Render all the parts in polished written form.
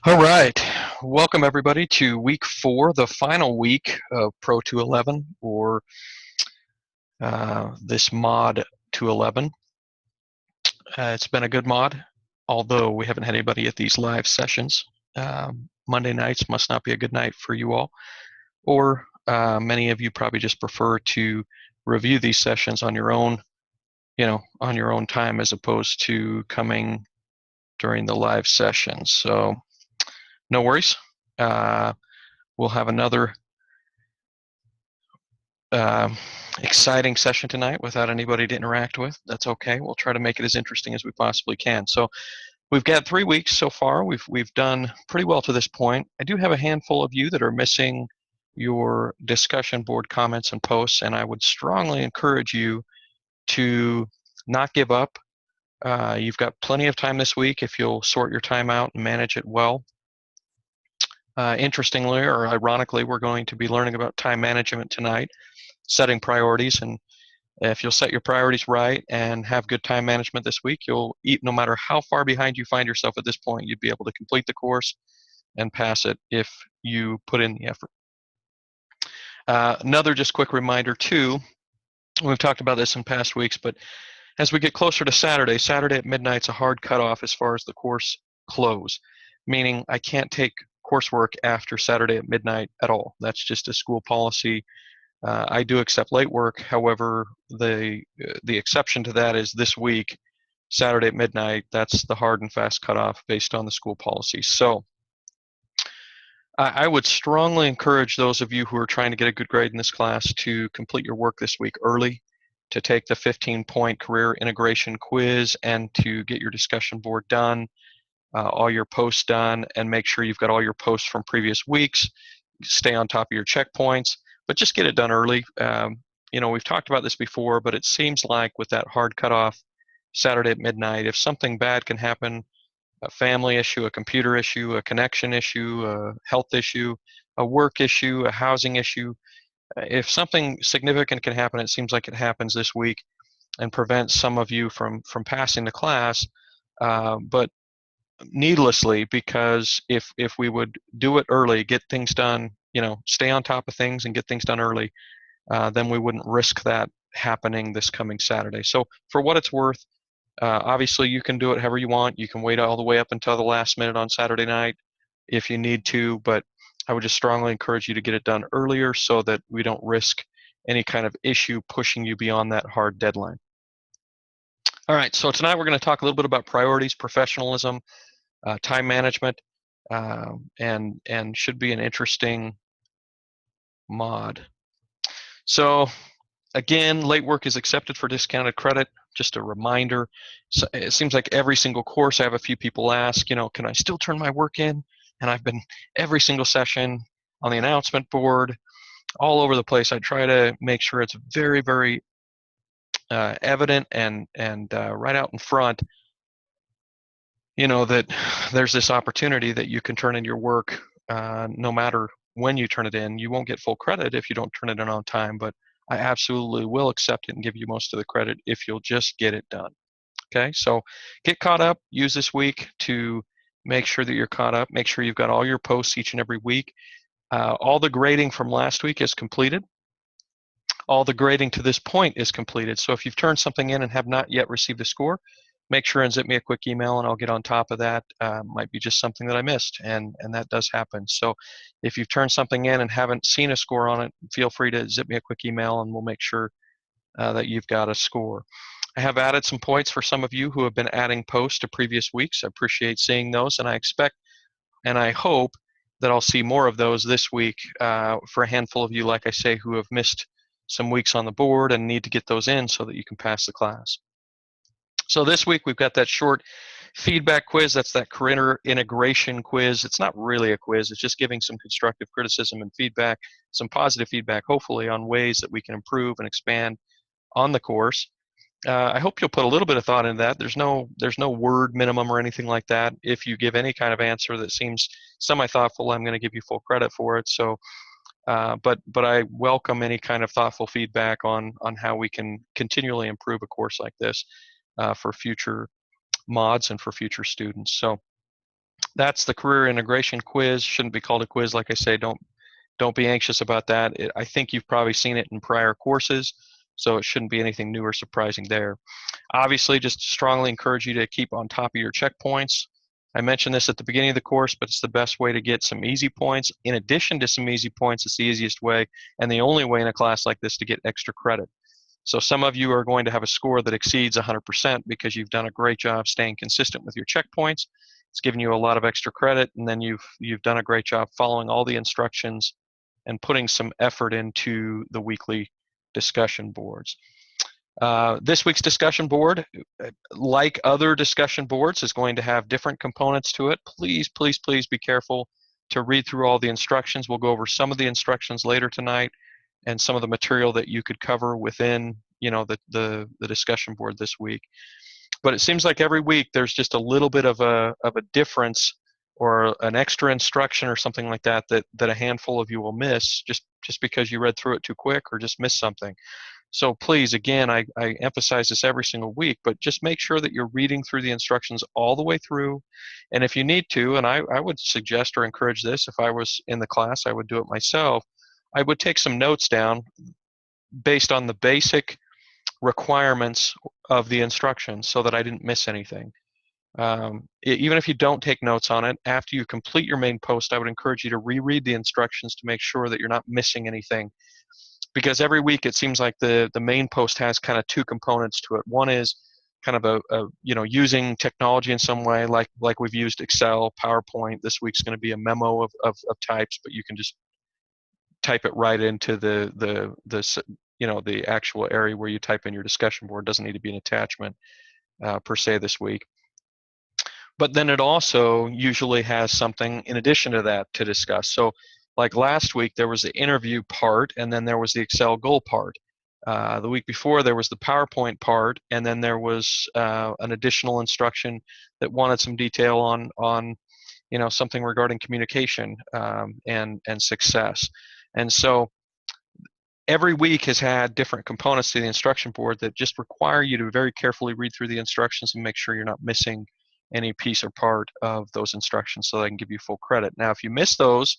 All right. Welcome everybody to week 4, the final week of Pro 211, or this mod 211. It's been a good mod, although we haven't had anybody at these live sessions. Monday nights must not be a good night for you all, or many of you probably just prefer to review these sessions on your own, on your own time as opposed to coming during the live session. So no worries. We'll have another exciting session tonight without anybody to interact with. That's okay. We'll try to make it as interesting as we possibly can. So we've got 3 weeks so far. We've done pretty well to this point. I do have a handful of you that are missing your discussion board comments and posts, and I would strongly encourage you to not give up. You've got plenty of time this week if you'll sort your time out and manage it well. Interestingly or ironically, we're going to be learning about time management tonight, setting priorities, and if you'll set your priorities right and have good time management this week, you'll eat no matter how far behind you find yourself at this point, you'd be able to complete the course and pass it if you put in the effort. Another just quick reminder too, we've talked about this in past weeks, but as we get closer to Saturday at midnight is a hard cutoff as far as the course close, meaning I can't take coursework after Saturday at midnight at all. That's just a school policy. I do accept late work. However, the exception to that is this week, Saturday at midnight. That's the hard and fast cutoff based on the school policy. So I would strongly encourage those of you who are trying to get a good grade in this class to complete your work this week early, to take the 15-point career integration quiz and to get your discussion board done, all your posts done, and make sure you've got all your posts from previous weeks. Stay on top of your checkpoints, but just get it done early. We've talked about this before, but it seems like with that hard cutoff Saturday at midnight, if something bad can happen, a family issue, a computer issue, a connection issue, a health issue, a work issue, a housing issue, if something significant can happen, it seems like it happens this week and prevents some of you from passing the class, but needlessly, because if we would do it early, get things done, stay on top of things and get things done early, then we wouldn't risk that happening this coming Saturday. So for what it's worth, obviously you can do it however you want. You can wait all the way up until the last minute on Saturday night if you need to, but I would just strongly encourage you to get it done earlier so that we don't risk any kind of issue pushing you beyond that hard deadline. All right, so tonight we're going to talk a little bit about priorities, professionalism, time management, and should be an interesting mod. So again, late work is accepted for discounted credit. Just a reminder. So it seems like every single course I have a few people ask, can I still turn my work in? And I've been every single session on the announcement board, all over the place. I try to make sure it's very, very evident and right out in front, that there's this opportunity that you can turn in your work no matter when you turn it in. You won't get full credit if you don't turn it in on time, but I absolutely will accept it and give you most of the credit if you'll just get it done. Okay, so get caught up. Use this week to make sure that you're caught up. Make sure you've got all your posts each and every week. All the grading from last week is completed. All the grading to this point is completed. So if you've turned something in and have not yet received a score, make sure and zip me a quick email and I'll get on top of that. Might be just something that I missed, and that does happen. So if you've turned something in and haven't seen a score on it, feel free to zip me a quick email and we'll make sure that you've got a score. I have added some points for some of you who have been adding posts to previous weeks. I appreciate seeing those, and I expect and I hope that I'll see more of those this week for a handful of you, like I say, who have missed some weeks on the board and need to get those in so that you can pass the class. So this week we've got that short feedback quiz. That's that career integration quiz. It's not really a quiz. It's just giving some constructive criticism and feedback, some positive feedback, hopefully, on ways that we can improve and expand on the course. I hope you'll put a little bit of thought into that. There's no word minimum or anything like that. If you give any kind of answer that seems semi-thoughtful, I'm going to give you full credit for it. So, but I welcome any kind of thoughtful feedback on how we can continually improve a course like this for future mods and for future students. So That's the career integration quiz. Shouldn't be called a quiz, like I say. Don't be anxious about that. I think you've probably seen it in prior courses, so it shouldn't be anything new or surprising there. Obviously, just strongly encourage you to keep on top of your checkpoints. I mentioned this at the beginning of the course, but it's the best way to get some easy points. In addition to some easy points, it's the easiest way and the only way in a class like this to get extra credit. So some of you are going to have a score that exceeds 100% because you've done a great job staying consistent with your checkpoints. It's given you a lot of extra credit, and then you've done a great job following all the instructions and putting some effort into the weekly discussion boards. This week's discussion board, like other discussion boards, is going to have different components to it. Please, please, please be careful to read through all the instructions. We'll go over some of the instructions later tonight and some of the material that you could cover within, the discussion board this week. But it seems like every week there's just a little bit of a difference or an extra instruction or something like that a handful of you will miss just because you read through it too quick or just missed something. So please, again, I emphasize this every single week, but just make sure that you're reading through the instructions all the way through. And if you need to, and I would suggest or encourage this, if I was in the class, I would do it myself. I would take some notes down based on the basic requirements of the instructions so that I didn't miss anything. Even if you don't take notes on it, after you complete your main post, I would encourage you to reread the instructions to make sure that you're not missing anything. Because every week it seems like the main post has kind of two components to it. One is kind of a using technology in some way, like we've used Excel, PowerPoint. This week's going to be a memo of types, but you can just type it right into the actual area where you type in your discussion board. It doesn't need to be an attachment per se this week. But then it also usually has something in addition to that to discuss. So like last week, there was the interview part, and then there was the Excel goal part. The week before, there was the PowerPoint part, and then there was an additional instruction that wanted some detail on something regarding communication and success. And so every week has had different components to the instruction board that just require you to very carefully read through the instructions and make sure you're not missing any piece or part of those instructions so they can give you full credit. Now, if you miss those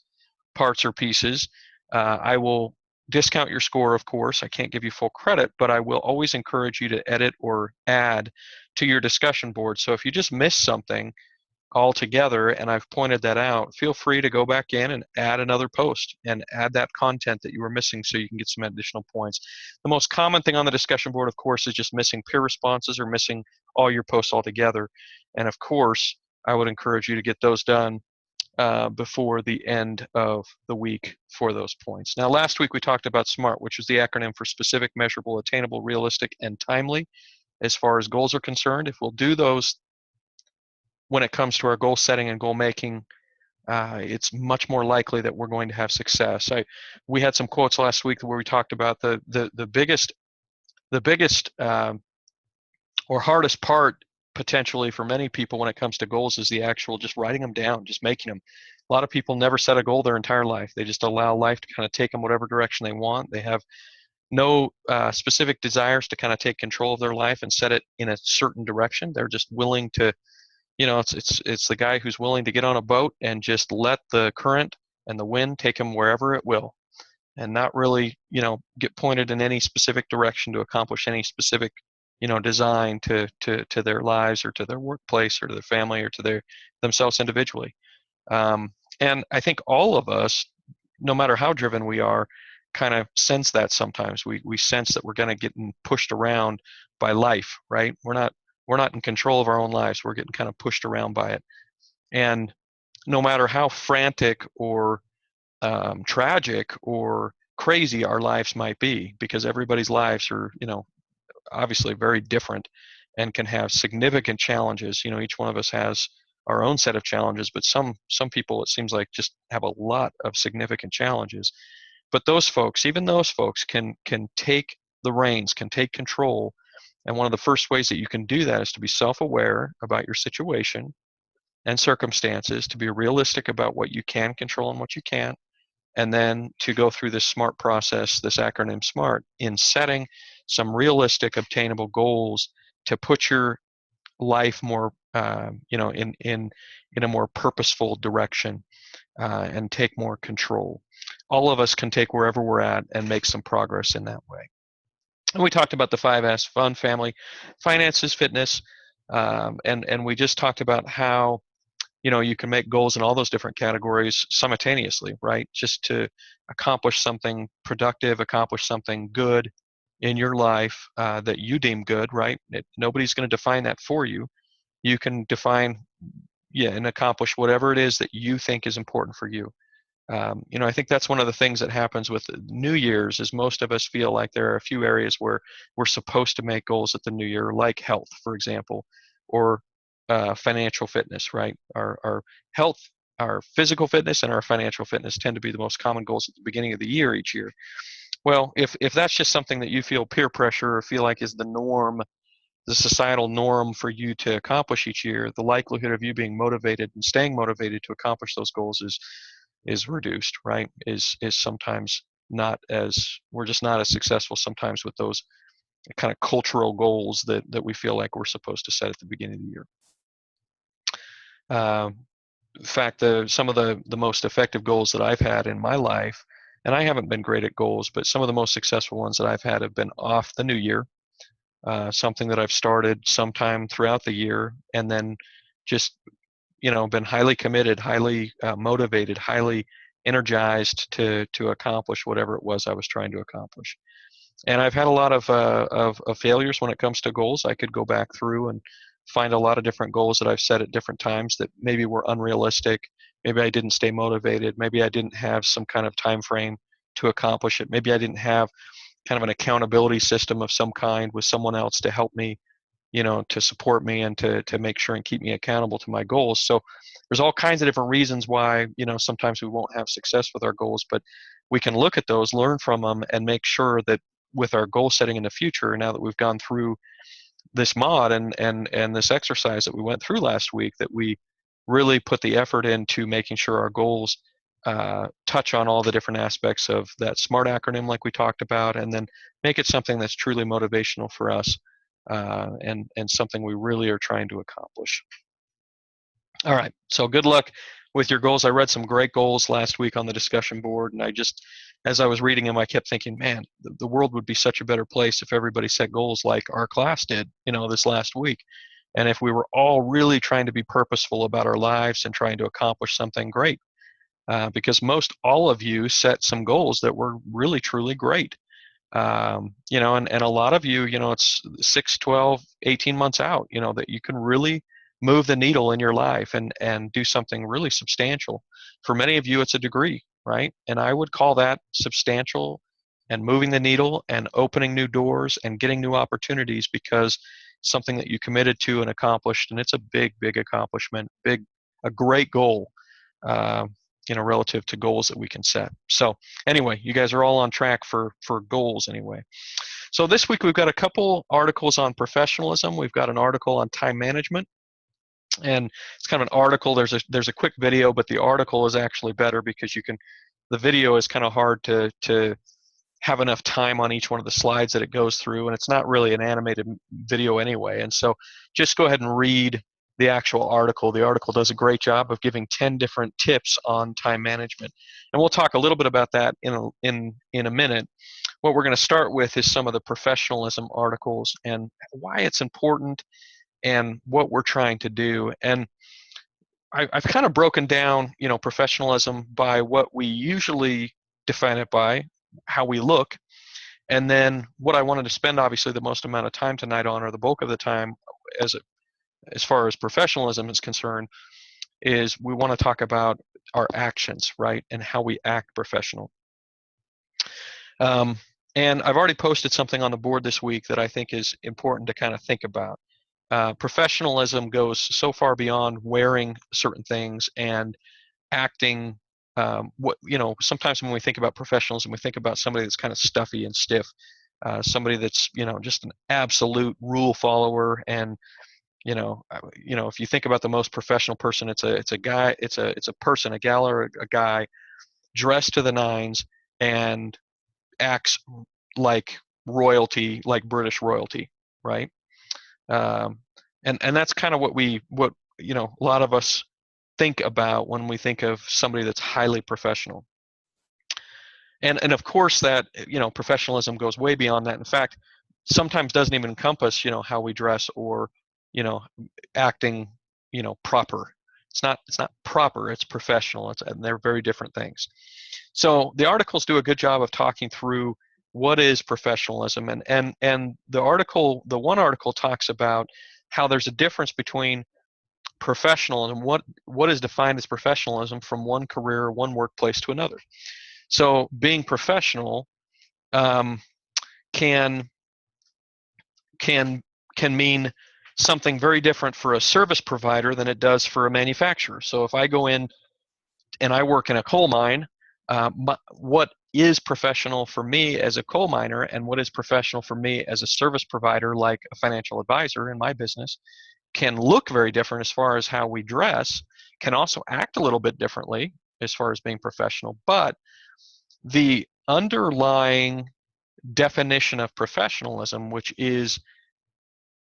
parts or pieces, I will discount your score, of course. I can't give you full credit, but I will always encourage you to edit or add to your discussion board. So if you just miss something altogether and I've pointed that out, feel free to go back in and add another post and add that content that you were missing so you can get some additional points. The most common thing on the discussion board, of course, is just missing peer responses or missing all your posts altogether. And of course, I would encourage you to get those done before the end of the week for those points. Now, last week we talked about SMART, which is the acronym for specific, measurable, attainable, realistic, and timely as far as goals are concerned. If we'll do those when it comes to our goal setting and goal making, it's much more likely that we're going to have success. We had some quotes last week where we talked about the biggest or hardest part potentially for many people when it comes to goals is the actual just writing them down, just making them. A lot of people never set a goal their entire life. They just allow life to kind of take them whatever direction they want. They have no specific desires to kind of take control of their life and set it in a certain direction. They're just willing to, it's the guy who's willing to get on a boat and just let the current and the wind take him wherever it will, and not really, get pointed in any specific direction to accomplish any specific design to their lives or to their workplace or to their family or to themselves individually. And I think all of us, no matter how driven we are, kind of sense that sometimes. We sense that we're going to get pushed around by life, right? We're not in control of our own lives. We're getting kind of pushed around by it. And no matter how frantic or tragic or crazy our lives might be, because everybody's lives are, obviously very different and can have significant challenges. Each one of us has our own set of challenges, but some people, it seems like, just have a lot of significant challenges. But even those folks can take the reins, can take control. And one of the first ways that you can do that is to be self-aware about your situation and circumstances, to be realistic about what you can control and what you can't, and then to go through this SMART process, this acronym SMART, in setting some realistic, obtainable goals to put your life more in a more purposeful direction, and take more control. All of us can take wherever we're at and make some progress in that way. And we talked about the 5S: fun, family, finances, fitness, and we just talked about how you can make goals in all those different categories simultaneously, right? Just to accomplish something productive, accomplish something good in your life that you deem good, right? Nobody's going to define that for you. You can define, yeah, and accomplish whatever it is that you think is important for you. I think that's one of the things that happens with New Year's is most of us feel like there are a few areas where we're supposed to make goals at the New Year, like health, for example, or financial fitness, right? Our health, our physical fitness, and our financial fitness tend to be the most common goals at the beginning of the year each year. Well, if that's just something that you feel peer pressure or feel like is the norm, the societal norm for you to accomplish each year, the likelihood of you being motivated and staying motivated to accomplish those goals is reduced, right? Is sometimes not as, we're just not as successful sometimes with those kind of cultural goals that we feel like we're supposed to set at the beginning of the year. In fact, some of the most effective goals that I've had in my life, and I haven't been great at goals, but some of the most successful ones that I've had have been off the new year, something that I've started sometime throughout the year, and then just been highly committed, highly motivated, highly energized to accomplish whatever it was I was trying to accomplish. And I've had a lot of failures when it comes to goals. I could go back through and find a lot of different goals that I've set at different times that maybe were unrealistic. Maybe I didn't stay motivated. Maybe I didn't have some kind of time frame to accomplish it. Maybe I didn't have kind of an accountability system of some kind with someone else to help me, to support me and to make sure and keep me accountable to my goals. So there's all kinds of different reasons why, sometimes we won't have success with our goals, but we can look at those, learn from them, and make sure that with our goal setting in the future, now that we've gone through this mod and this exercise that we went through last week, that we really put the effort into making sure our goals touch on all the different aspects of that SMART acronym like we talked about, and then make it something that's truly motivational for us, and something we really are trying to accomplish. All right, so good luck with your goals. I read some great goals last week on the discussion board, and as I was reading them, I kept thinking, man, the world would be such a better place if everybody set goals like our class did, this last week. And if we were all really trying to be purposeful about our lives and trying to accomplish something great. Because most all of you set some goals that were really, truly great. And a lot of you, it's 6, 12, 18 months out, that you can really move the needle in your life and do something really substantial. For many of you, it's a degree, right? And I would call that substantial and moving the needle and opening new doors and getting new opportunities, because something that you committed to and accomplished, and it's a big, big accomplishment, a great goal, relative to goals that we can set. So anyway, you guys are all on track for goals anyway. So this week we've got a couple articles on professionalism. We've got an article on time management, and it's kind of an article. There's a quick video, but the article is actually better because the video is kind of hard to have enough time on each one of the slides that it goes through, and it's not really an animated video anyway. And so just go ahead and read the actual article. The article does a great job of giving 10 different tips on time management, and we'll talk a little bit about that in a minute. What we're going to start with is some of the professionalism articles and why it's important and what we're trying to do. And I've kind of broken down, professionalism by what we usually define it by, how we look, and then what I wanted to spend obviously the most amount of time tonight on, or the bulk of the time, as far as professionalism is concerned, is we want to talk about our actions, right, and how we act professional. And I've already posted something on the board this week that I think is important to kind of think about. Professionalism goes so far beyond wearing certain things and acting. Sometimes when we think about professionalism, we think about somebody that's kind of stuffy and stiff, somebody that's just an absolute rule follower. And if you think about the most professional person, it's a guy, it's a person, a gal or a guy dressed to the nines and acts like royalty, like British royalty, right? And that's kind of what a lot of us think about when we think of somebody that's highly professional. And of course that professionalism goes way beyond that. In fact, sometimes doesn't even encompass how we dress, or you know acting proper. It's not proper, it's professional. And they're very different things. So the articles do a good job of talking through what is professionalism, and the one article talks about how there's a difference between professionalism, what is defined as professionalism from one career, one workplace to another. So being professional um, can can can mean something very different for a service provider than it does for a manufacturer. So if I go in and I work in a coal mine, what is professional for me as a coal miner and what is professional for me as a service provider, like a financial advisor in my business, can look very different as far as how we dress, can also act a little bit differently as far as being professional. But the underlying definition of professionalism, which is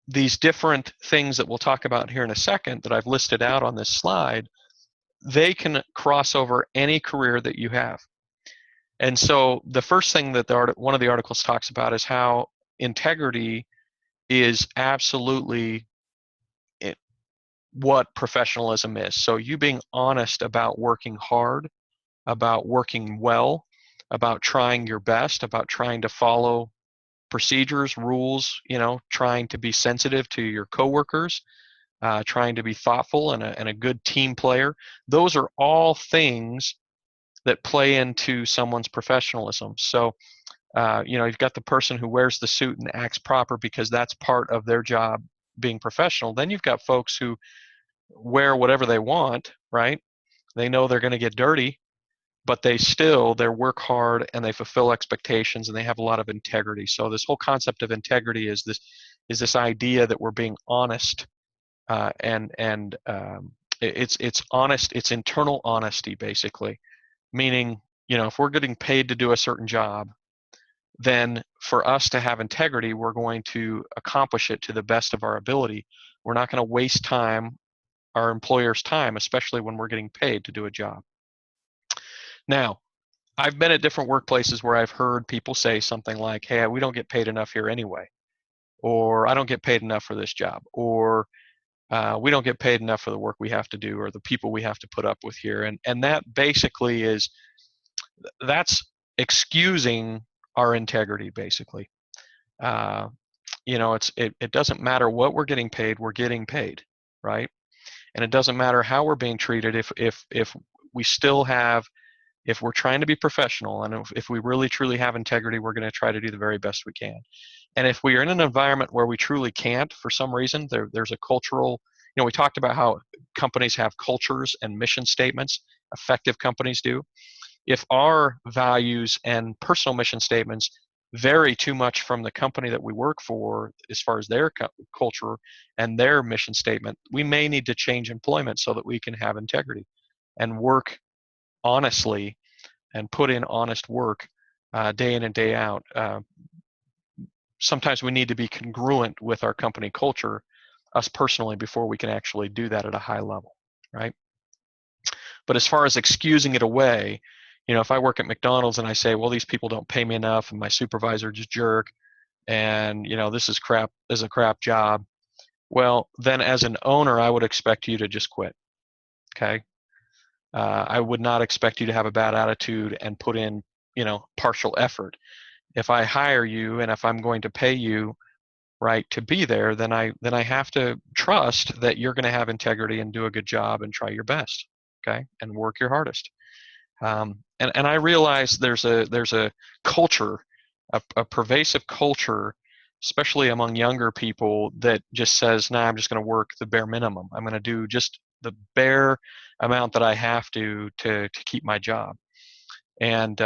these different things that we'll talk about here in a second that I've listed out on this slide, they can cross over any career that you have. And so the first thing that one of the articles talks about is how integrity is absolutely what professionalism is. So you being honest about working hard, about working well, about trying your best, about trying to follow procedures, rules, trying to be sensitive to your coworkers, trying to be thoughtful and a good team player. Those are all things that play into someone's professionalism. So, you've got the person who wears the suit and acts proper because that's part of their job being professional. Then you've got folks who wear whatever they want, right? They know they're going to get dirty, but they work hard and they fulfill expectations and they have a lot of integrity. So this whole concept of integrity is this idea that we're being honest, and it's honest, it's internal honesty basically, meaning if we're getting paid to do a certain job, then for us to have integrity, we're going to accomplish it to the best of our ability. We're not going to waste time, our employer's time, especially when we're getting paid to do a job. Now, I've been at different workplaces where I've heard people say something like, hey, we don't get paid enough here anyway, or I don't get paid enough for this job, or we don't get paid enough for the work we have to do or the people we have to put up with here. And that basically that's excusing our integrity, basically. It doesn't matter what we're getting paid, right? And it doesn't matter how we're being treated if we still have, if we're trying to be professional and if we really truly have integrity, we're going to try to do the very best we can. And if we are in an environment where we truly can't, for some reason, there's a cultural, we talked about how companies have cultures and mission statements, effective companies do. If our values and personal mission statements vary too much from the company that we work for as far as their culture and their mission statement, we may need to change employment so that we can have integrity and work honestly and put in honest work day in and day out. Sometimes we need to be congruent with our company culture, us personally, before we can actually do that at a high level, right? But as far as excusing it away, if I work at McDonald's and I say, well, these people don't pay me enough and my supervisor just jerk, and this is a crap job, well, then as an owner, I would expect you to just quit, okay? I would not expect you to have a bad attitude and put in, partial effort. If I hire you and if I'm going to pay you, right, to be there, then I have to trust that you're going to have integrity and do a good job and try your best, okay, and work your hardest. And I realize there's a culture, a pervasive culture, especially among younger people, that just says, nah, I'm just going to work the bare minimum. I'm going to do just the bare amount that I have to keep my job. And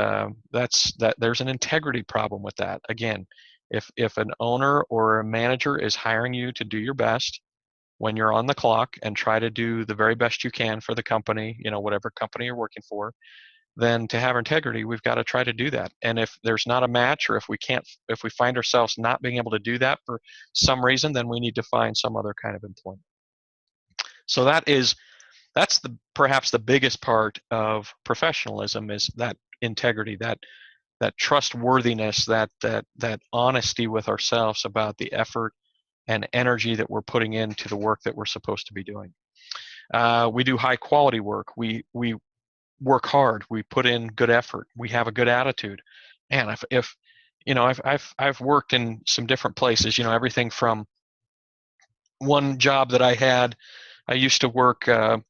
there's an integrity problem with that. Again, if an owner or a manager is hiring you to do your best when you're on the clock and try to do the very best you can for the company, whatever company you're working for, then to have integrity, we've got to try to do that. And if there's not a match, or if we find ourselves not being able to do that for some reason, then we need to find some other kind of employment. So that's perhaps the biggest part of professionalism, is that integrity, that trustworthiness, that honesty with ourselves about the effort and energy that we're putting into the work that we're supposed to be doing. We do high quality work. We work hard. We put in good effort. We have a good attitude. And if you know, I've worked in some different places. You know, everything from one job that I had. I used to work. You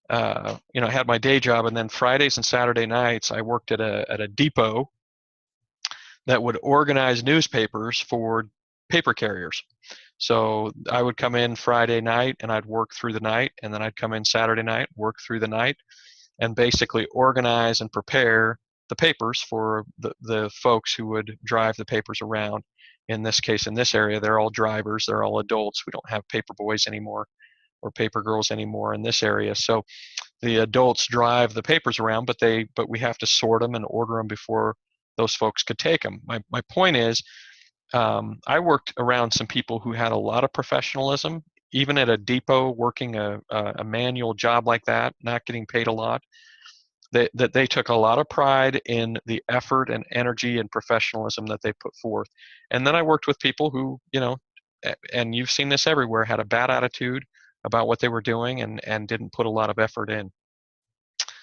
know, I had my day job, and then Fridays and Saturday nights I worked at a depot that would organize newspapers for paper carriers. So I would come in Friday night and I'd work through the night, and then I'd come in Saturday night, work through the night, and basically organize and prepare the papers for the folks who would drive the papers around. In this case, in this area, they're all drivers, they're all adults. We don't have paper boys anymore or paper girls anymore in this area. So the adults drive the papers around, but we have to sort them and order them before those folks could take them. My point is, I worked around some people who had a lot of professionalism, even at a depot, working a manual job like that, not getting paid a lot. That they took a lot of pride in the effort and energy and professionalism that they put forth. And then I worked with people who, you know, and you've seen this everywhere, had a bad attitude about what they were doing and didn't put a lot of effort in.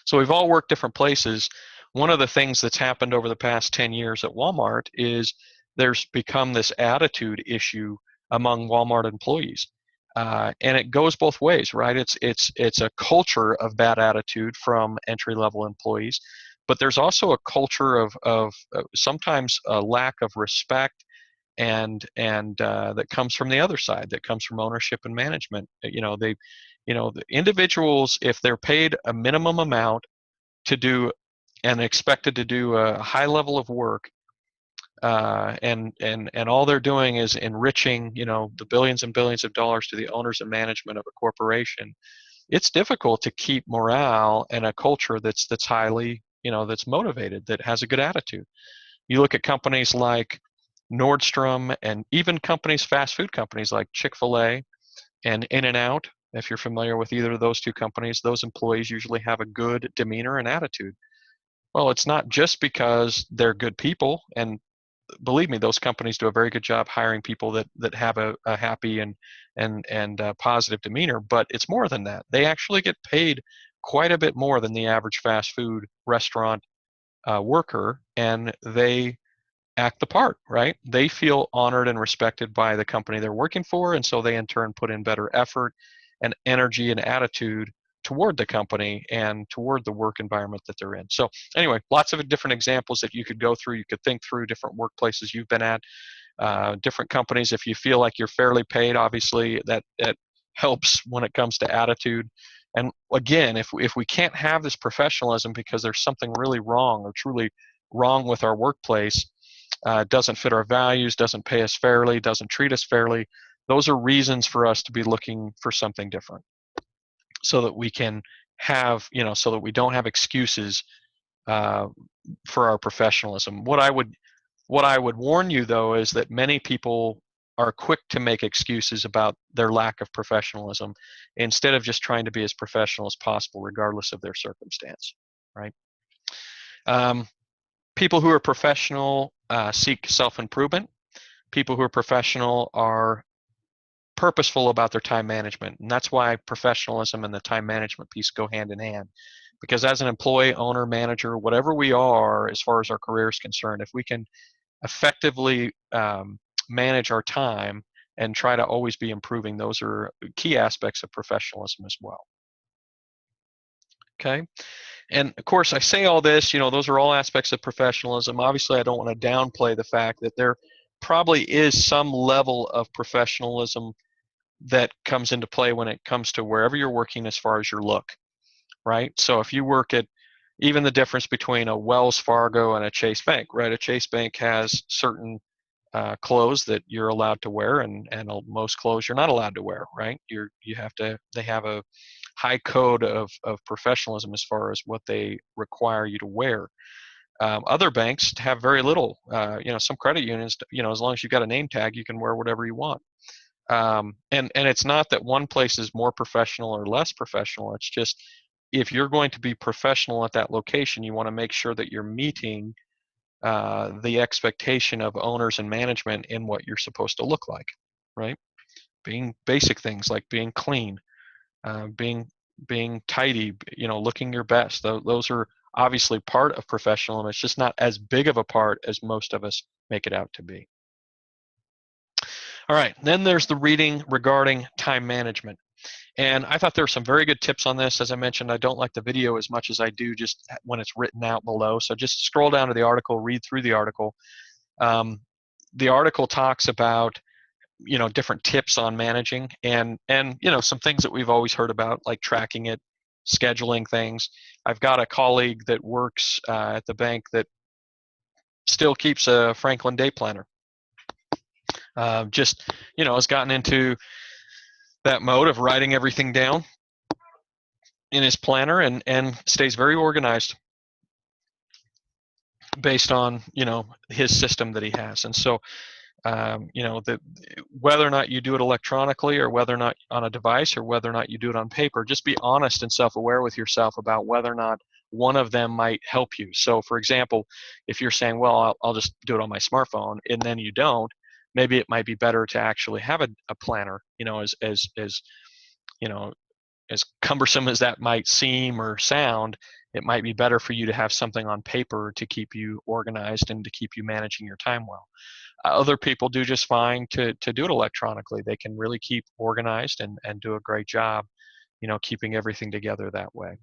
So we've all worked different places. One of the things that's happened over the past 10 years at Walmart is there's become this attitude issue among Walmart employees. And it goes both ways, right? It's a culture of bad attitude from entry-level employees, but there's also a culture of sometimes a lack of respect and that comes from the other side, that comes from ownership and management. The individuals, if they're paid a minimum amount to do and expected to do a high level of work, and all they're doing is enriching, you know, the billions and billions of dollars to the owners and management of a corporation, it's difficult to keep morale and a culture that's highly, you know, that's motivated, that has a good attitude. You look at companies like Nordstrom, and even companies, fast food companies like Chick-fil-A and In-N-Out. If you're familiar with either of those two companies, those employees usually have a good demeanor and attitude. Well, it's not just because they're good people, and believe me, those companies do a very good job hiring people that have a happy and positive demeanor. But it's more than that. They actually get paid quite a bit more than the average fast food restaurant worker, and they act the part, right? They feel honored and respected by the company they're working for, and so they in turn put in better effort and energy and attitude toward the company and toward the work environment that they're in. So anyway, lots of different examples that you could go through. You could think through different workplaces you've been at, different companies. If you feel like you're fairly paid, obviously that helps when it comes to attitude. And again, if we can't have this professionalism because there's something really wrong or truly wrong with our workplace, doesn't fit our values, doesn't pay us fairly, doesn't treat us fairly, those are reasons for us to be looking for something different, so that we can have, you know, so that we don't have excuses for our professionalism. What I would warn you, though, is that many people are quick to make excuses about their lack of professionalism instead of just trying to be as professional as possible, regardless of their circumstance, right? People who are professional seek self-improvement. People who are professional are purposeful about their time management, and that's why professionalism and the time management piece go hand in hand. Because as an employee, owner, manager, whatever we are, as far as our career is concerned, if we can effectively manage our time and try to always be improving, those are key aspects of professionalism as well. Okay. And of course, I say all this, you know, those are all aspects of professionalism. Obviously, I don't want to downplay the fact that there probably is some level of professionalism that comes into play when it comes to wherever you're working as far as your look, right? So if you work at, even the difference between a Wells Fargo and a Chase Bank, right? A Chase Bank has certain clothes that you're allowed to wear, and most clothes you're not allowed to wear, right? They have a high code of professionalism as far as what they require you to wear. Other banks have very little. Some credit unions, as long as you've got a name tag, you can wear whatever you want. And it's not that one place is more professional or less professional. It's just if you're going to be professional at that location, you want to make sure that you're meeting the expectation of owners and management in what you're supposed to look like, right? Being basic things like being clean, being tidy, looking your best. Those are obviously part of professionalism. It's just not as big of a part as most of us make it out to be. All right, then there's the reading regarding time management. And I thought there were some very good tips on this. As I mentioned, I don't like the video as much as I do just when it's written out below. So just scroll down to the article, read through the article. The article talks about different tips on managing and some things that we've always heard about, like tracking it, scheduling things. I've got a colleague that works at the bank that still keeps a Franklin day planner. Has gotten into that mode of writing everything down in his planner and stays very organized based on his system that he has. And so whether or not you do it electronically or whether or not on a device or whether or not you do it on paper, just be honest and self-aware with yourself about whether or not one of them might help you. So for example, if you're saying, well, I'll just do it on my smartphone, and then you don't, maybe it might be better to actually have a planner, as cumbersome as that might seem or sound. It might be better for you to have something on paper to keep you organized and to keep you managing your time well. Other people do just fine to do it electronically. They can really keep organized and do a great job, keeping everything together that way.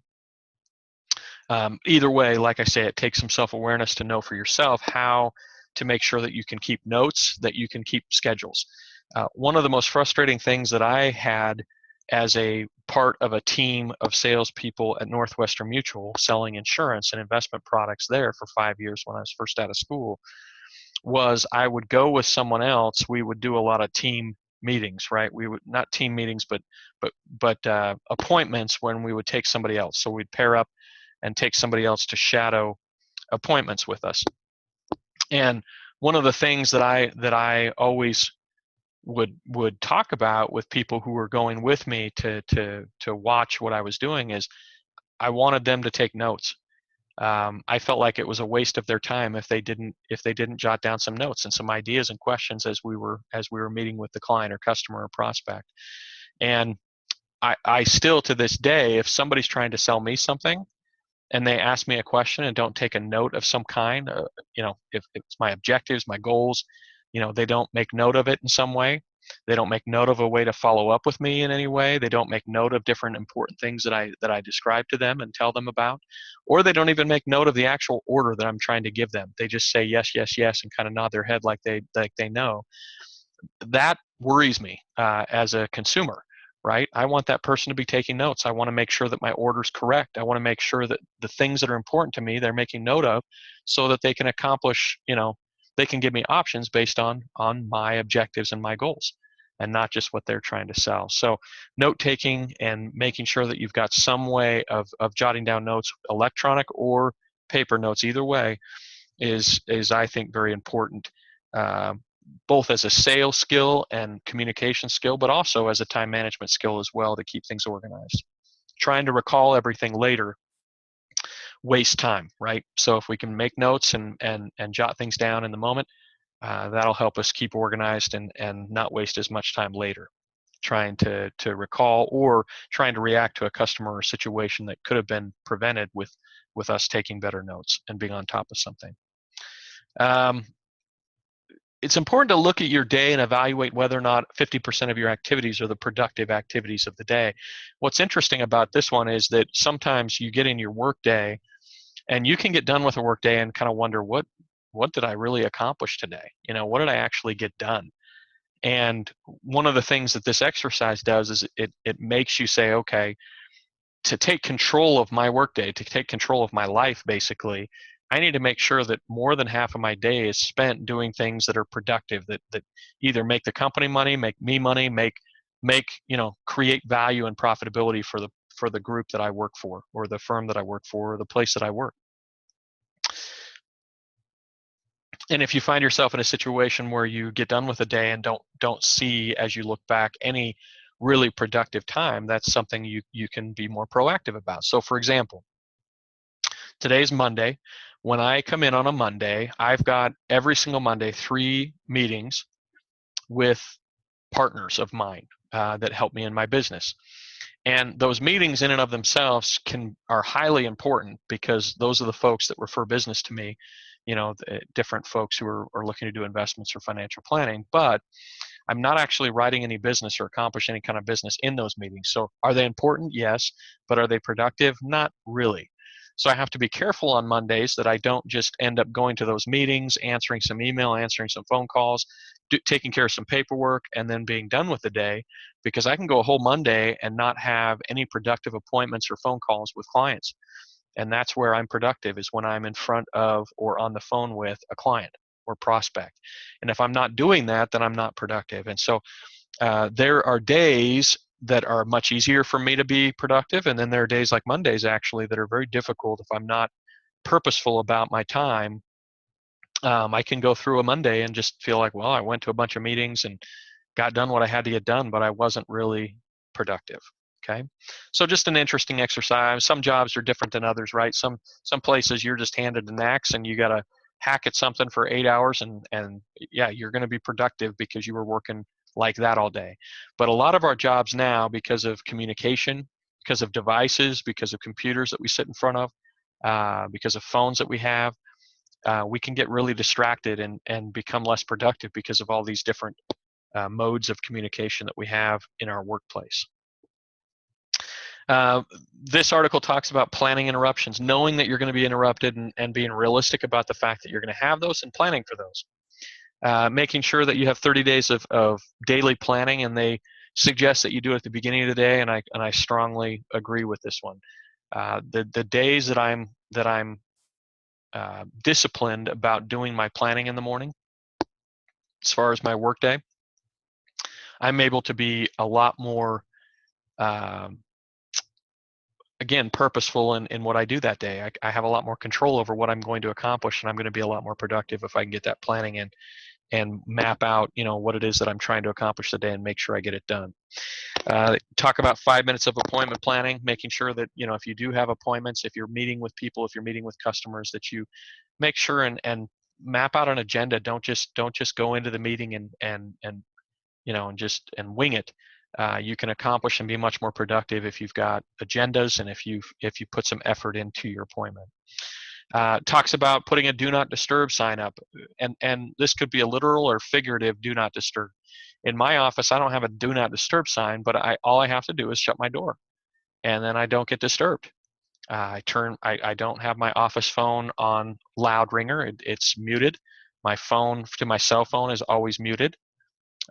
Either way, like I say, it takes some self-awareness to know for yourself how to make sure that you can keep notes, that you can keep schedules. One of the most frustrating things that I had as a part of a team of salespeople at Northwestern Mutual selling insurance and investment products there for 5 years when I was first out of school was I would go with someone else. We would do a lot of team meetings, right? We would not team meetings, but appointments when we would take somebody else. So we'd pair up and take somebody else to shadow appointments with us. And one of the things that I always would talk about with people who were going with me to watch what I was doing is I wanted them to take notes. I felt like it was a waste of their time if they didn't jot down some notes and some ideas and questions as we were meeting with the client or customer or prospect. And I still to this day, if somebody's trying to sell me something and they ask me a question and don't take a note of some kind, if it's my objectives, my goals, they don't make note of it in some way. They don't make note of a way to follow up with me in any way. They don't make note of different important things that I describe to them and tell them about, or they don't even make note of the actual order that I'm trying to give them. They just say yes, yes, yes, and kind of nod their head like they know. That worries me as a consumer, right? I want that person to be taking notes. I want to make sure that my order's correct. I want to make sure that the things that are important to me, they're making note of so that they can accomplish, they can give me options based on my objectives and my goals and not just what they're trying to sell. So note taking and making sure that you've got some way of jotting down notes, electronic or paper notes, either way, is I think very important, both as a sales skill and communication skill, but also as a time management skill as well to keep things organized. Trying to recall everything later waste time, right? So if we can make notes and jot things down in the moment, that'll help us keep organized and not waste as much time later trying to recall or trying to react to a customer or situation that could have been prevented with us taking better notes and being on top of something. It's important to look at your day and evaluate whether or not 50% of your activities are the productive activities of the day. What's interesting about this one is that sometimes you get in your work day and you can get done with a work day and kind of wonder, what did I really accomplish today? What did I actually get done? And one of the things that this exercise does is it makes you say, okay, to take control of my workday, to take control of my life, basically, I need to make sure that more than half of my day is spent doing things that are productive, that either make the company money, make me money, create value and profitability for for the group that I work for, or the firm that I work for, or the place that I work. And if you find yourself in a situation where you get done with a day and don't see, as you look back, any really productive time, that's something you can be more proactive about. So for example, today's Monday. When I come in on a Monday, I've got every single Monday 3 meetings with partners of mine that help me in my business. And those meetings in and of themselves are highly important, because those are the folks that refer business to me, different folks who are looking to do investments or financial planning. But I'm not actually writing any business or accomplish any kind of business in those meetings. So are they important? Yes. But are they productive? Not really. So I have to be careful on Mondays that I don't just end up going to those meetings, answering some email, answering some phone calls, taking care of some paperwork, and then being done with the day, because I can go a whole Monday and not have any productive appointments or phone calls with clients. And that's where I'm productive, is when I'm in front of or on the phone with a client or prospect. And if I'm not doing that, then I'm not productive. And so there are days that are much easier for me to be productive, and then there are days like Mondays actually that are very difficult if I'm not purposeful about my time. I can go through a Monday and just feel like, well, I went to a bunch of meetings and got done what I had to get done, but I wasn't really productive. Okay, so just an interesting exercise. Some jobs are different than others, right? Some places you're just handed an axe and you got to hack at something for 8 hours, and yeah, you're going to be productive because you were working like that all day. But a lot of our jobs now, because of communication, because of devices, because of computers that we sit in front of, because of phones that we have, we can get really distracted and become less productive because of all these different modes of communication that we have in our workplace. This article talks about planning interruptions, knowing that you're going to be interrupted, and being realistic about the fact that you're going to have those and planning for those. Making sure that you have 30 days of daily planning, and they suggest that you do it at the beginning of the day, and I strongly agree with this one. The days that I'm disciplined about doing my planning in the morning, as far as my workday, I'm able to be a lot more again, purposeful in what I do that day. I have a lot more control over what I'm going to accomplish, and I'm going to be a lot more productive if I can get that planning in and map out, what it is that I'm trying to accomplish today and make sure I get it done. Talk about 5 minutes of appointment planning, making sure that, if you do have appointments, if you're meeting with people, if you're meeting with customers, that you make sure and map out an agenda. Don't just go into the meeting and wing it. You can accomplish and be much more productive if you've got agendas and if you put some effort into your appointment. Talks about putting a do not disturb sign up, and this could be a literal or figurative do not disturb. In my office, I don't have a do not disturb sign, but all I have to do is shut my door, and then I don't get disturbed. I don't have my office phone on loud ringer. It's muted. My phone to my cell phone is always muted.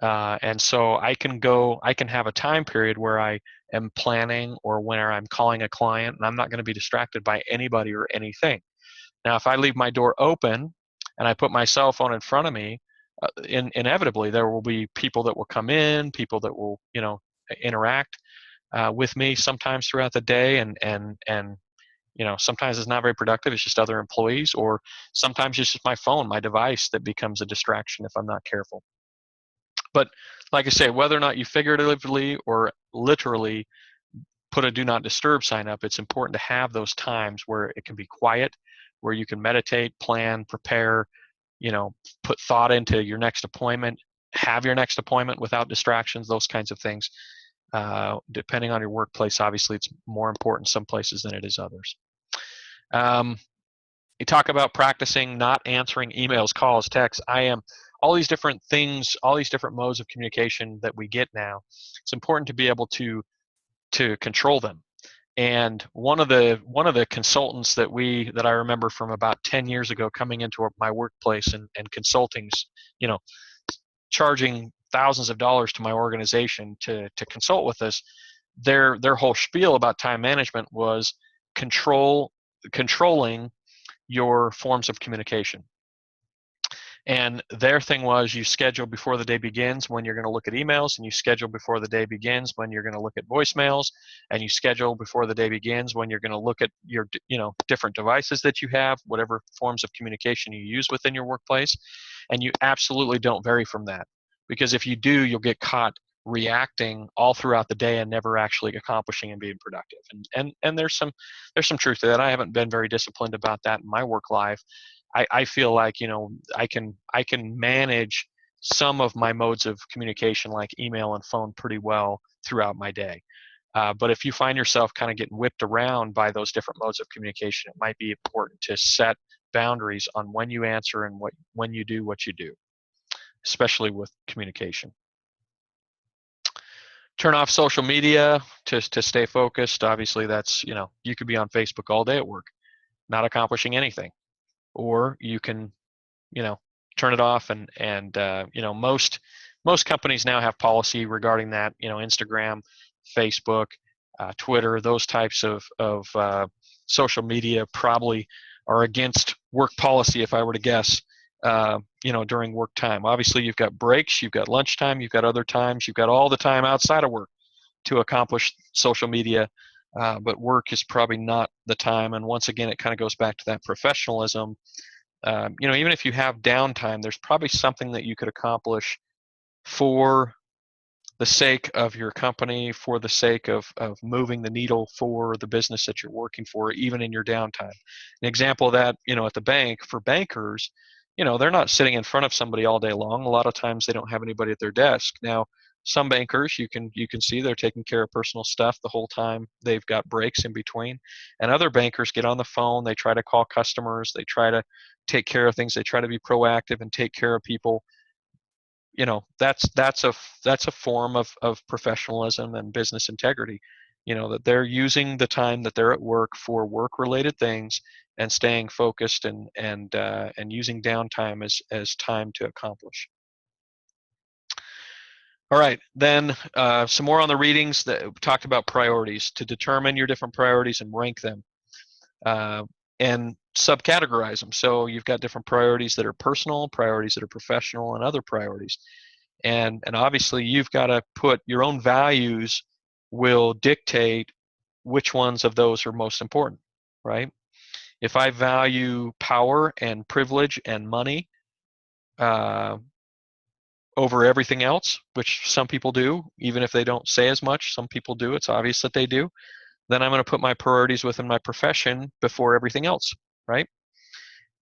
And so I can have a time period where I am planning or where I'm calling a client, and I'm not going to be distracted by anybody or anything. Now, if I leave my door open and I put my cell phone in front of me, inevitably there will be people that will come in, people that will, interact with me sometimes throughout the day, and sometimes it's not very productive. It's just other employees, or sometimes it's just my phone, my device, that becomes a distraction if I'm not careful. But like I say, whether or not you figuratively or literally put a do not disturb sign up, it's important to have those times where it can be quiet, where you can meditate, plan, prepare, put thought into your next appointment, have your next appointment without distractions, those kinds of things. Depending on your workplace, obviously it's more important some places than it is others. You talk about practicing not answering emails, calls, texts. All these different things, all these different modes of communication that we get now. It's important to be able to control them. And one of the consultants that I remember from about 10 years ago coming into my workplace and consulting, charging thousands of dollars to my organization to consult with us, their whole spiel about time management was controlling your forms of communication. And their thing was you schedule before the day begins when you're going to look at emails, and you schedule before the day begins when you're going to look at voicemails, and you schedule before the day begins when you're going to look at your different devices that you have, whatever forms of communication you use within your workplace. And you absolutely don't vary from that, because if you do, you'll get caught reacting all throughout the day and never actually accomplishing and being productive. And there's some truth to that. I haven't been very disciplined about that in my work life. I feel like I can manage some of my modes of communication like email and phone pretty well throughout my day. But if you find yourself kind of getting whipped around by those different modes of communication, it might be important to set boundaries on when you answer and when you do what you do, especially with communication. Turn off social media to stay focused. Obviously, that's, you could be on Facebook all day at work, not accomplishing anything. Or you can, turn it off, and most companies now have policy regarding that. Instagram, Facebook, Twitter, those types of social media probably are against work policy, if I were to guess. During work time. Obviously, you've got breaks, you've got lunchtime, you've got other times, you've got all the time outside of work to accomplish social media, but work is probably not the time. And once again, it kind of goes back to that professionalism. Even if you have downtime, there's probably something that you could accomplish for the sake of your company, for the sake of moving the needle for the business that you're working for, even in your downtime. An example of that, at the bank, for bankers, they're not sitting in front of somebody all day long. A lot of times they don't have anybody at their desk. Now, some bankers, you can see they're taking care of personal stuff the whole time. They've got breaks in between. And other bankers get on the phone, they try to call customers, they try to take care of things, they try to be proactive and take care of people. That's a form of professionalism and business integrity. That they're using the time that they're at work for work-related things and staying focused and using downtime as time to accomplish. All right, then some more on the readings that talked about priorities, to determine your different priorities and rank them. And subcategorize them. So you've got different priorities that are personal, priorities that are professional, and other priorities. And obviously you've got to put your own values will dictate which ones of those are most important, right? If I value power and privilege and money over everything else, which some people do, even if they don't say as much, some people do, it's obvious that they do, then I'm going to put my priorities within my profession before everything else, right?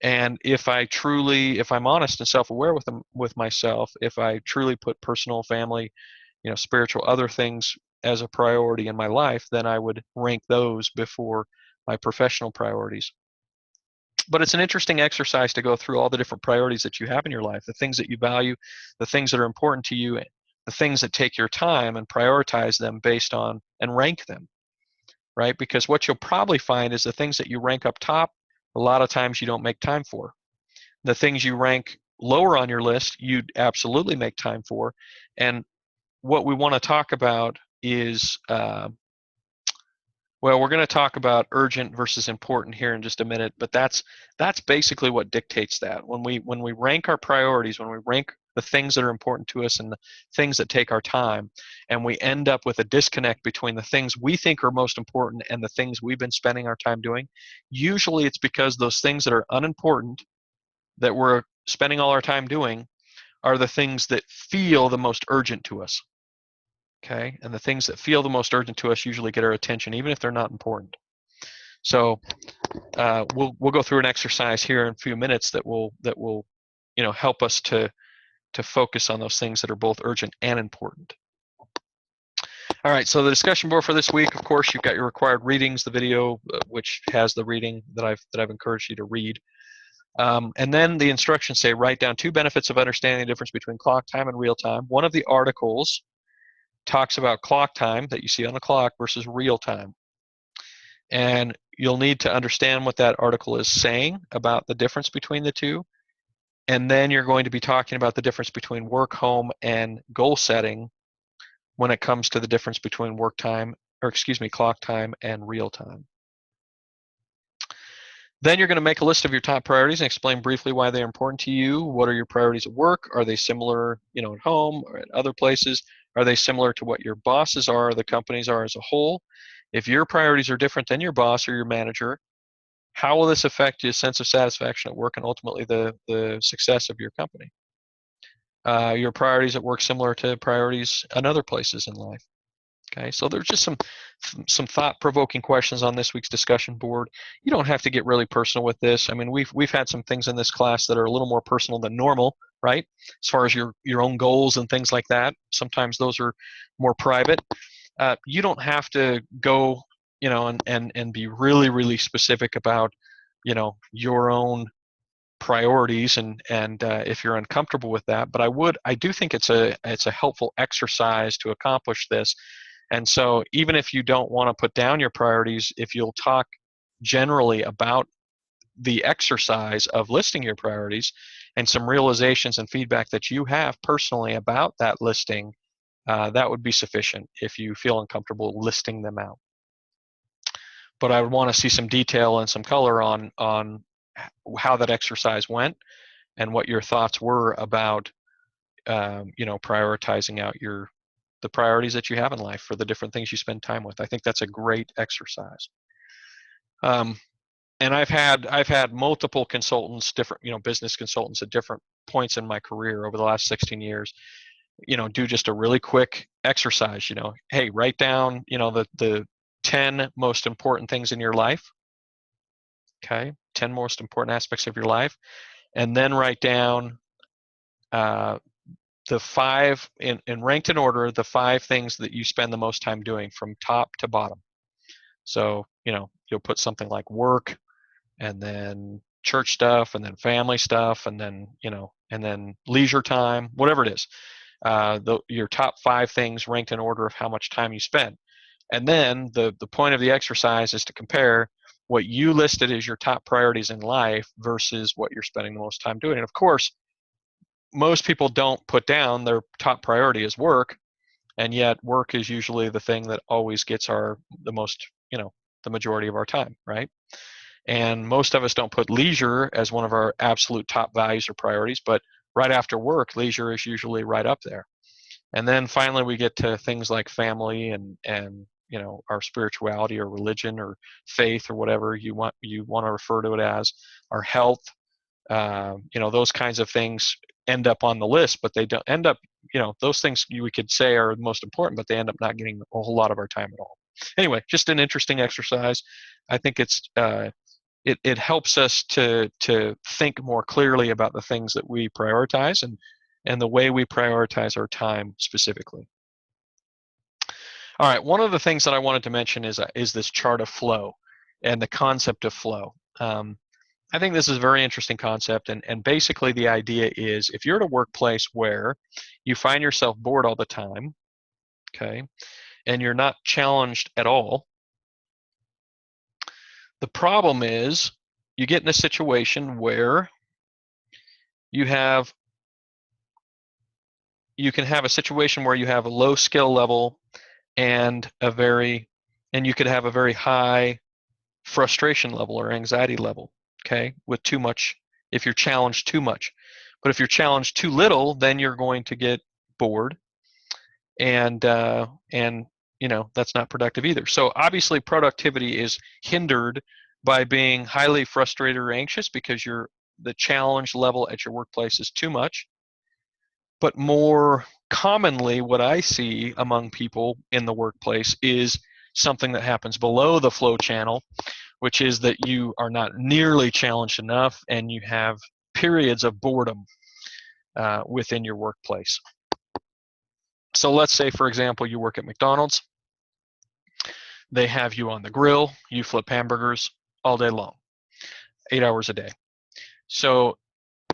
And if I'm honest and self-aware with myself, if I truly put personal, family, spiritual, other things as a priority in my life, then I would rank those before my professional priorities. But it's an interesting exercise to go through all the different priorities that you have in your life, the things that you value, the things that are important to you, the things that take your time, and prioritize them based on and rank them, right? Because what you'll probably find is the things that you rank up top, a lot of times you don't make time for. The things you rank lower on your list, you absolutely make time for. And what we want to talk about is, well, we're going to talk about urgent versus important here in just a minute, but that's basically what dictates that. When we rank our priorities, when we rank the things that are important to us and the things that take our time, and we end up with a disconnect between the things we think are most important and the things we've been spending our time doing, usually it's because those things that are unimportant that we're spending all our time doing are the things that feel the most urgent to us. Okay, and the things that feel the most urgent to us usually get our attention, even if they're not important. So we'll go through an exercise here in a few minutes that will help us to focus on those things that are both urgent and important. All right, so the discussion board for this week, of course, you've got your required readings, the video which has the reading that I've encouraged you to read. And then the instructions say write down 2 benefits of understanding the difference between clock time and real time. One of the articles talks about clock time that you see on the clock versus real time. And you'll need to understand what that article is saying about the difference between the two. And then you're going to be talking about the difference between work, home, and goal setting when it comes to the difference between clock time and real time. Then you're going to make a list of your top priorities and explain briefly why they're important to you. What are your priorities at work? Are they similar, at home or at other places? Are they similar to what your bosses are, the companies are as a whole? If your priorities are different than your boss or your manager, how will this affect your sense of satisfaction at work and ultimately the success of your company? Your priorities at work similar to priorities in other places in life. Okay, so there's just some thought-provoking questions on this week's discussion board. You don't have to get really personal with this. I mean, we've had some things in this class that are a little more personal than normal, right? As far as your own goals and things like that. Sometimes those are more private. You don't have to go, and be really specific about, your own priorities and if you're uncomfortable with that. But I do think it's a helpful exercise to accomplish this. And so even if you don't want to put down your priorities, if you'll talk generally about the exercise of listing your priorities and some realizations and feedback that you have personally about that listing, that would be sufficient if you feel uncomfortable listing them out. But I would want to see some detail and some color on how that exercise went and what your thoughts were about prioritizing out the priorities that you have in life for the different things you spend time with. I think that's a great exercise. And I've had multiple consultants, different business consultants at different points in my career over the last 16 years, do just a really quick exercise. Hey, write down the 10 most important things in your life. Okay, 10 most important aspects of your life, and then write down the 5 in ranked in order, the 5 things that you spend the most time doing from top to bottom. So you'll put something like work, and then church stuff, and then family stuff, and then and then leisure time, whatever it is. Your top 5 things ranked in order of how much time you spend. And then the point of the exercise is to compare what you listed as your top priorities in life versus what you're spending the most time doing. And of course, most people don't put down their top priority as work, and yet work is usually the thing that always gets the most, the majority of our time, right? And most of us don't put leisure as one of our absolute top values or priorities, but right after work, leisure is usually right up there. And then finally we get to things like family and our spirituality or religion or faith or whatever you want to refer to it as, our health. Those kinds of things end up on the list, but they don't end up, those things we could say are the most important, but they end up not getting a whole lot of our time at all. Anyway, just an interesting exercise. I think it helps us to think more clearly about the things that we prioritize and the way we prioritize our time specifically. All right, one of the things that I wanted to mention is this chart of flow and the concept of flow. I think this is a very interesting concept, and basically the idea is if you're at a workplace where you find yourself bored all the time, okay, and you're not challenged at all, the problem is you get in a situation where you can have a situation where you have a low skill level and you could have a very high frustration level or anxiety level, okay, with too much, if you're challenged too much. But if you're challenged too little, then you're going to get bored, and that's not productive either. So obviously productivity is hindered by being highly frustrated or anxious because the challenge level at your workplace is too much. But more commonly, what I see among people in the workplace is something that happens below the flow channel, which is that you are not nearly challenged enough and you have periods of boredom within your workplace. So let's say, for example, you work at McDonald's. They have you on the grill. You flip hamburgers all day long, 8 hours a day. So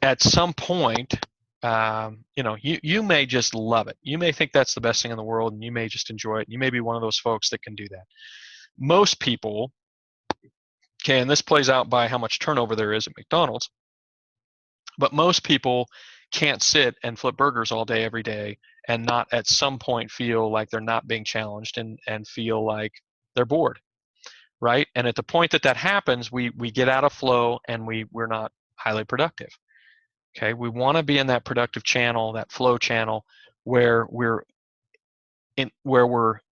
at some point, you may just love it. You may think that's the best thing in the world, and you may just enjoy it. You may be one of those folks that can do that. Most people, okay, and this plays out by how much turnover there is at McDonald's, but most people can't sit and flip burgers all day, every day, and not at some point feel like they're not being challenged and feel like they're bored. right? And at the point that that happens, we get out of flow and we're not highly productive. Okay, we want to be in that productive channel, that flow channel, where we're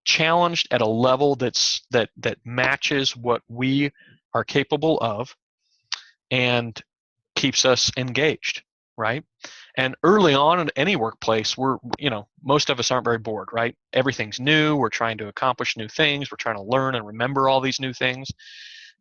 challenged at a level that matches what we are capable of and keeps us engaged, right? And early on in any workplace, most of us aren't very bored, right? Everything's new. We're trying to accomplish new things. We're trying to learn and remember all these new things.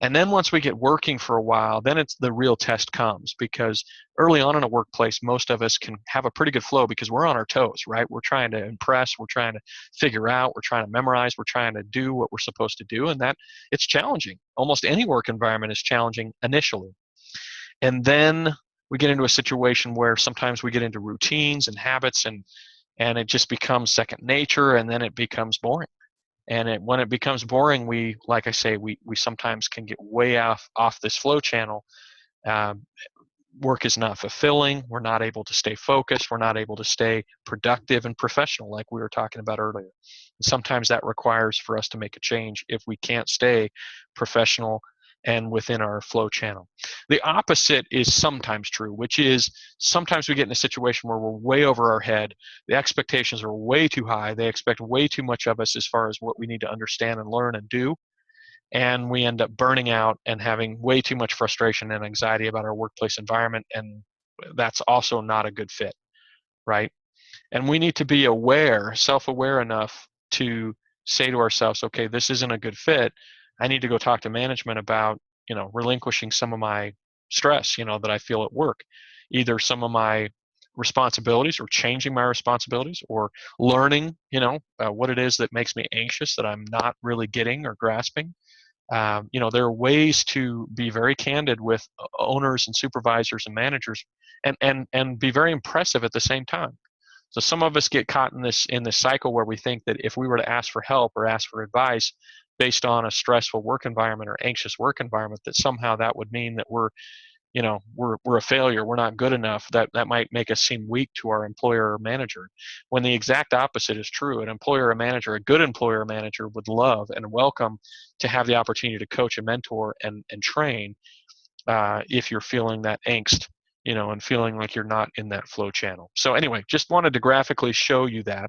And then once we get working for a while, then it's the real test comes, because early on in a workplace, most of us can have a pretty good flow because we're on our toes, right? We're trying to impress, we're trying to figure out, we're trying to memorize, we're trying to do what we're supposed to do, and that it's challenging. Almost any work environment is challenging initially. And then we get into a situation where sometimes we get into routines and habits, and it just becomes second nature, and then it becomes boring. And when it becomes boring, like I say, we sometimes can get way off this flow channel. Work is not fulfilling. We're not able to stay focused. We're not able to stay productive and professional, like we were talking about earlier. Sometimes that requires for us to make a change if we can't stay professional and within our flow channel. The opposite is sometimes true, which is sometimes we get in a situation where we're way over our head. The expectations are way too high. They expect way too much of us as far as what we need to understand and learn and do. And we end up burning out and having way too much frustration and anxiety about our workplace environment. And that's also not a good fit, right? And we need to be aware, self-aware enough to say to ourselves, okay, this isn't a good fit. I need to go talk to management about, relinquishing some of my stress, that I feel at work, either some of my responsibilities or changing my responsibilities or learning, what it is that makes me anxious that I'm not really getting or grasping. There are ways to be very candid with owners and supervisors and managers and be very impressive at the same time. So some of us get caught in this cycle where we think that if we were to ask for help or ask for advice based on a stressful work environment or anxious work environment, that somehow that would mean that we're a failure, we're not good enough, that might make us seem weak to our employer or manager, when the exact opposite is true. An employer or manager, a good employer or manager, would love and welcome to have the opportunity to coach and mentor and train if you're feeling that angst, and feeling like you're not in that flow channel. So anyway, just wanted to graphically show you that.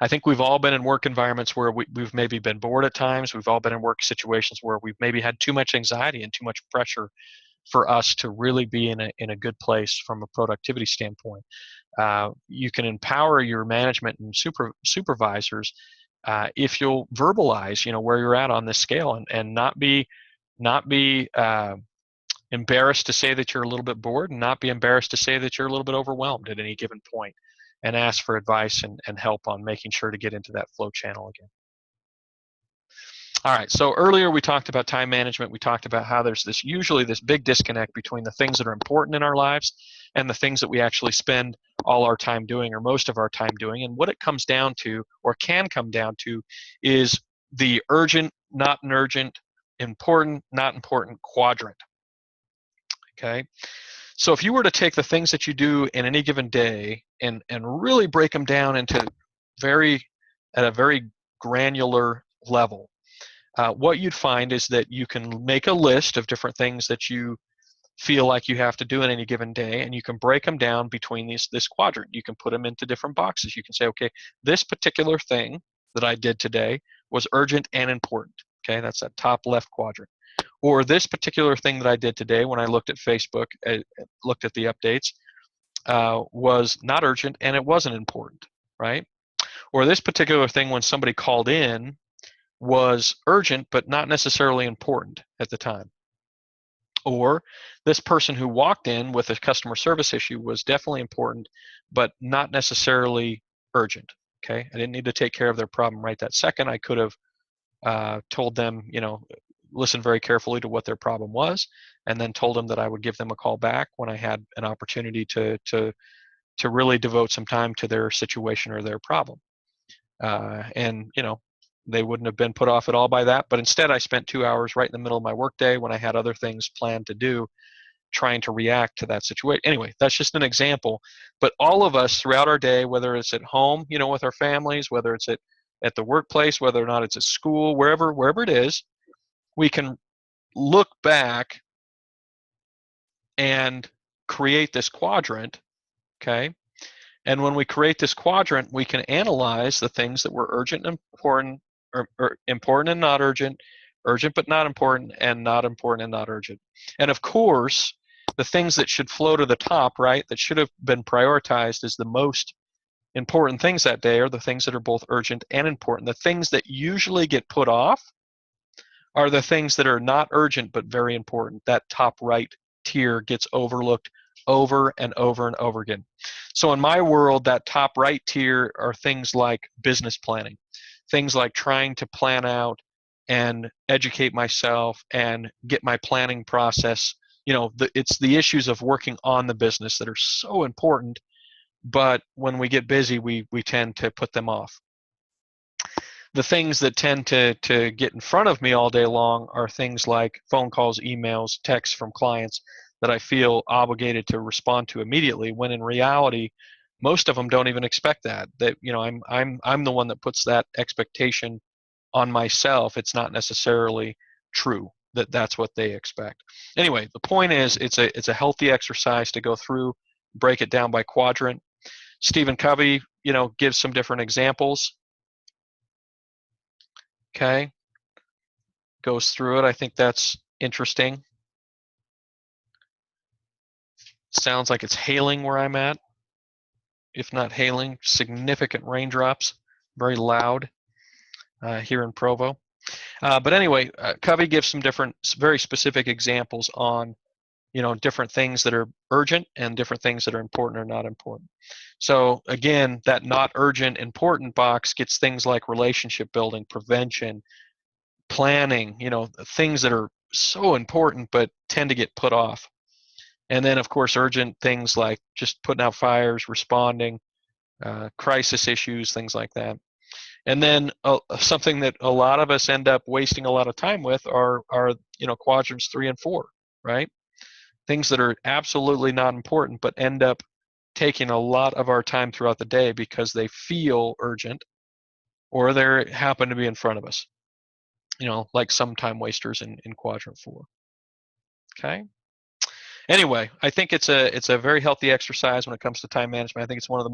I think we've all been in work environments where we've maybe been bored at times. We've all been in work situations where we've maybe had too much anxiety and too much pressure for us to really be in a good place from a productivity standpoint. You can empower your management and supervisors if you'll verbalize, where you're at on this scale, and not be embarrassed to say that you're a little bit bored, and not be embarrassed to say that you're a little bit overwhelmed at any given point, and ask for advice and help on making sure to get into that flow channel again. All right, so earlier we talked about time management. We talked about how there's usually this big disconnect between the things that are important in our lives and the things that we actually spend all our time doing, or most of our time doing. And what it comes down to, or can come down to, is the urgent, not an urgent, important, not important quadrant. Okay, so if you were to take the things that you do in any given day and really break them down into at a very granular level, what you'd find is that you can make a list of different things that you feel like you have to do in any given day, and you can break them down between this quadrant. You can put them into different boxes. You can say, okay, this particular thing that I did today was urgent and important. Okay, that's that top left quadrant. Or this particular thing that I did today when I looked at Facebook, looked at the updates, was not urgent and it wasn't important, right? Or this particular thing when somebody called in was urgent but not necessarily important at the time. Or this person who walked in with a customer service issue was definitely important but not necessarily urgent. Okay, I didn't need to take care of their problem right that second. I could have told them, listen very carefully to what their problem was, and then told them that I would give them a call back when I had an opportunity to really devote some time to their situation or their problem. And they wouldn't have been put off at all by that, but instead I spent 2 hours right in the middle of my workday when I had other things planned to do, trying to react to that situation. Anyway, that's just an example. But all of us throughout our day, whether it's at home, with our families, whether it's at the workplace, whether or not it's at school, wherever it is, we can look back and create this quadrant, okay? And when we create this quadrant, we can analyze the things that were urgent and important, or important and not urgent, urgent but not important, and not important and not urgent. And of course, the things that should flow to the top, right, that should have been prioritized as the most important things that day are the things that are both urgent and important. The things that usually get put off are the things that are not urgent but very important. That top right tier gets overlooked over and over and over again. So in my world, that top right tier are things like business planning, things like trying to plan out and educate myself and get my planning process. It's the issues of working on the business that are so important, but when we get busy, we tend to put them off. The things that tend to get in front of me all day long are things like phone calls, emails, texts from clients that I feel obligated to respond to immediately, when in reality most of them don't even expect that. I'm the one that puts that expectation on myself. It's not necessarily true that that's what they expect. Anyway, the point is, it's a healthy exercise to go through, break it down by quadrant. Stephen Covey, gives some different examples. Okay, goes through it. I think that's interesting. Sounds like it's hailing where I'm at. If not hailing, significant raindrops, very loud here in Provo. But anyway, Covey gives some different, very specific examples on, different things that are urgent and different things that are important or not important. So again, that not urgent, important box gets things like relationship building, prevention, planning, things that are so important but tend to get put off. And then, of course, urgent things like just putting out fires, responding, crisis issues, things like that. And then something that a lot of us end up wasting a lot of time with are quadrants 3 and 4, right? Things that are absolutely not important but end up taking a lot of our time throughout the day because they feel urgent or they happen to be in front of us. Like some time wasters in quadrant 4. Okay. Anyway, I think it's a very healthy exercise when it comes to time management. I think it's one of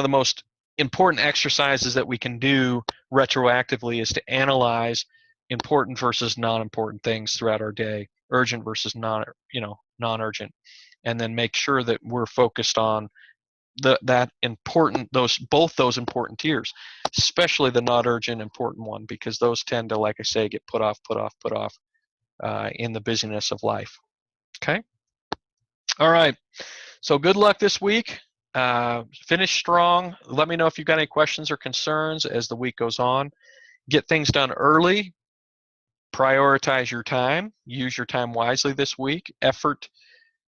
the most important exercises that we can do retroactively, is to analyze important versus non-important things throughout our day, urgent versus non-urgent, and then make sure that we're focused on both those important tiers, especially the not urgent important one, because those tend to, like I say, get put off in the busyness of life. Okay. All right. So good luck this week. Finish strong. Let me know if you've got any questions or concerns as the week goes on. Get things done early. Prioritize your time. Use your time wisely this week. Effort,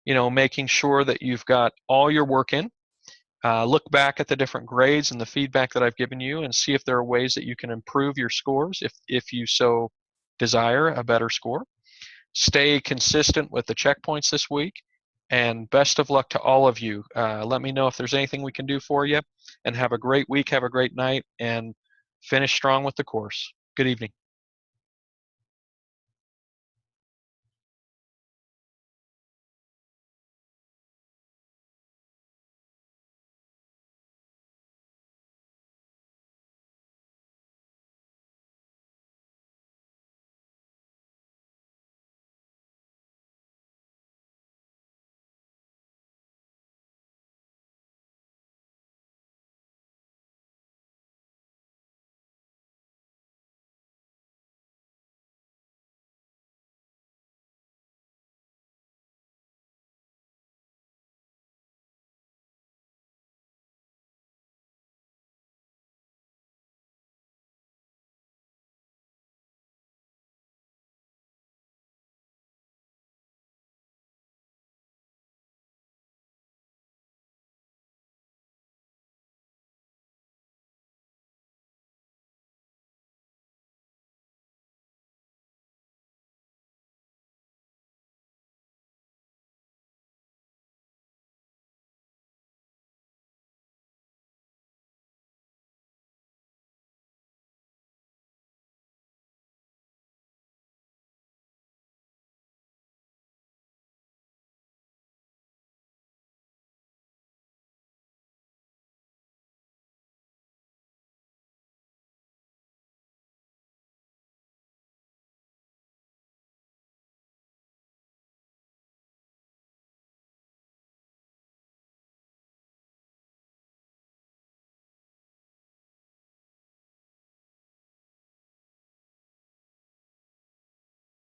making sure that you've got all your work in. Look back at the different grades and the feedback that I've given you and see if there are ways that you can improve your scores if you so desire a better score. Stay consistent with the checkpoints this week, and best of luck to all of you. Let me know if there's anything we can do for you, and have a great week, have a great night, and finish strong with the course. Good evening.